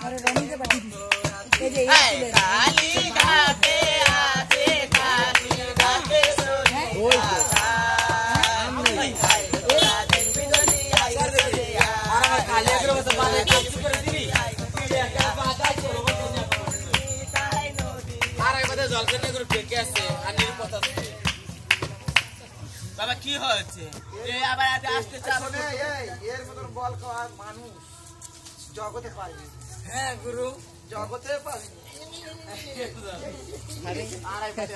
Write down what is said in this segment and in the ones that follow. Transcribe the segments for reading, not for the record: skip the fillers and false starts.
আরে রনিকে পাঠিয়ে দিই এই যে কালী ঘাটে আছে কালী ঘাটে ওই বাবা কি হয়েছে আবার আসতে চাবো এর মতন বল খাওয়া মানুষ জগতে পাইনি হ্যাঁ গুরু জগতে পাইনি কি হয়েছে আড়াই পাতে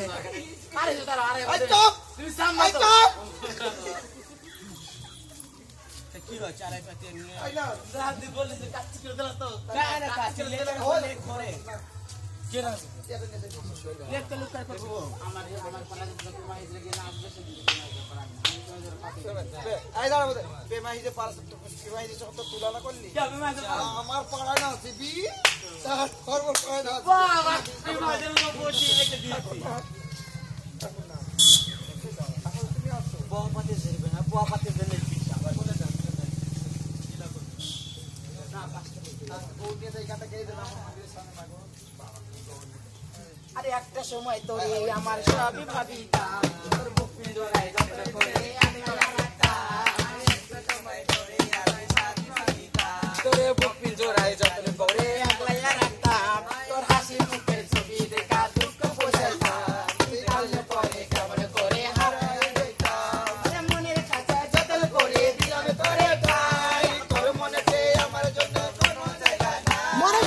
তুলনা করলি আমার পাড়া না দিবি আরে একটা সময় তোর আমার সবই ভাবিতা তোর বুক পিঞ্জরায় যত্ন করে আমি তোরে বুক পিঞ্জরায় যত্ন করে একলাই রাখতাম তোর হাসি মুখের ছবি দেখা দুঃখ বসাইতাম পরে কেমন করে হারাই যেতাম মনের কাছে যত্ন করে দিলাম তোরে ভাই তোর মনেতে আমার জন্য কোনো জায়গা নাই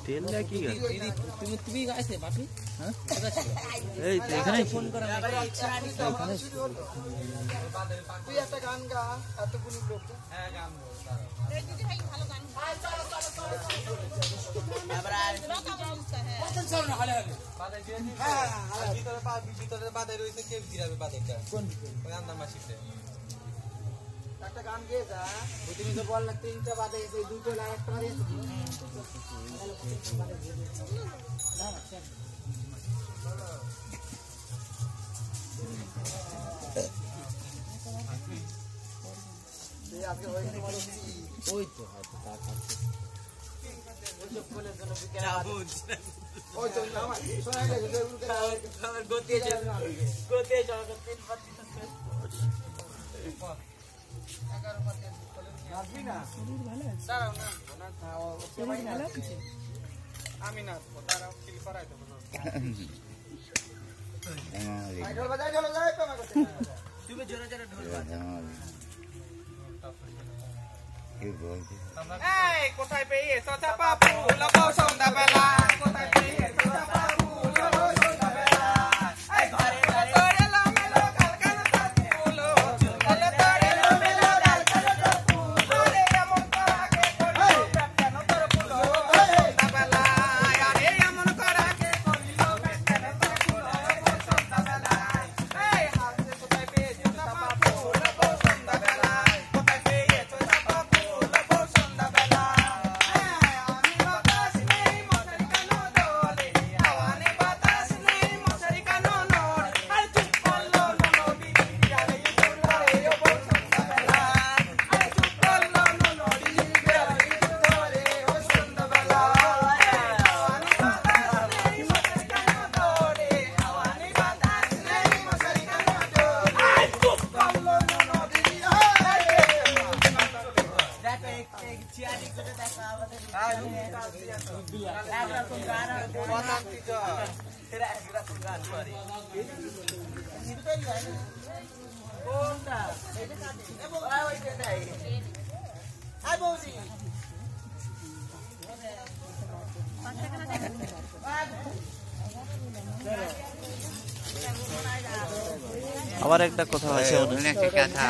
তেল না কি তুমি তুমি গাইছে বাপি হ্যাঁ এই তো এখানে ফোন করা এখানে তুই একটা গান গা এতগুলো লোক হ্যাঁ গান এই দিদি ভাই ভালো গান আবার কত চল না হলে হবে বাদাই দিয়ে হ্যাঁ ভিতরে বাদাই রইছে কে গিরাবে বাদাইটা কোন ওই আন্দার মাসিতে একটা গান গেয়ে যা ওই তুমি তো বল না তিনটা বাদাই এই দুটো লাখ একটা মারি ওই তো হয়তো তা খাচ্ছে ওই সব বলে জন্য ওই তো আমার শোনা গেছে আমার গতি যাও তিন পাঁচ দিন 11 পাতে আসবি না শরীর ভালো আছে দাঁড়াও না না খাও শরীর ভালো আছে আমি না দাঁড়াও কিল করাই দেব না ঢোল বাজাই তোমার কাছে তুমি জোরে জোরে ঢোল বাজাও এই কোথায় পেয়েছো চাপা ফুল সন্ধ্যাবেলা কোথায় পেয়েছো চাপা ফুল সন্ধ্যাবেলা এই ঘরে ঘরে লামেলো কালকান সাথে ফুল চুলে তোরে লামেলো কালকান সাথে ফুল রে এমন করাকে করিও কেন তোর ফুল সন্ধ্যাবেলা আরে এমন করাকে করিও কেন তোর ফুল সন্ধ্যাবেলা এই হাতে কোথায় পেয়েছো চাপা ফুল সন্ধ্যাবেলা কোথায় পেয়েছো চাপা Chalo. আবার একটা কথা আছে, একটা কথা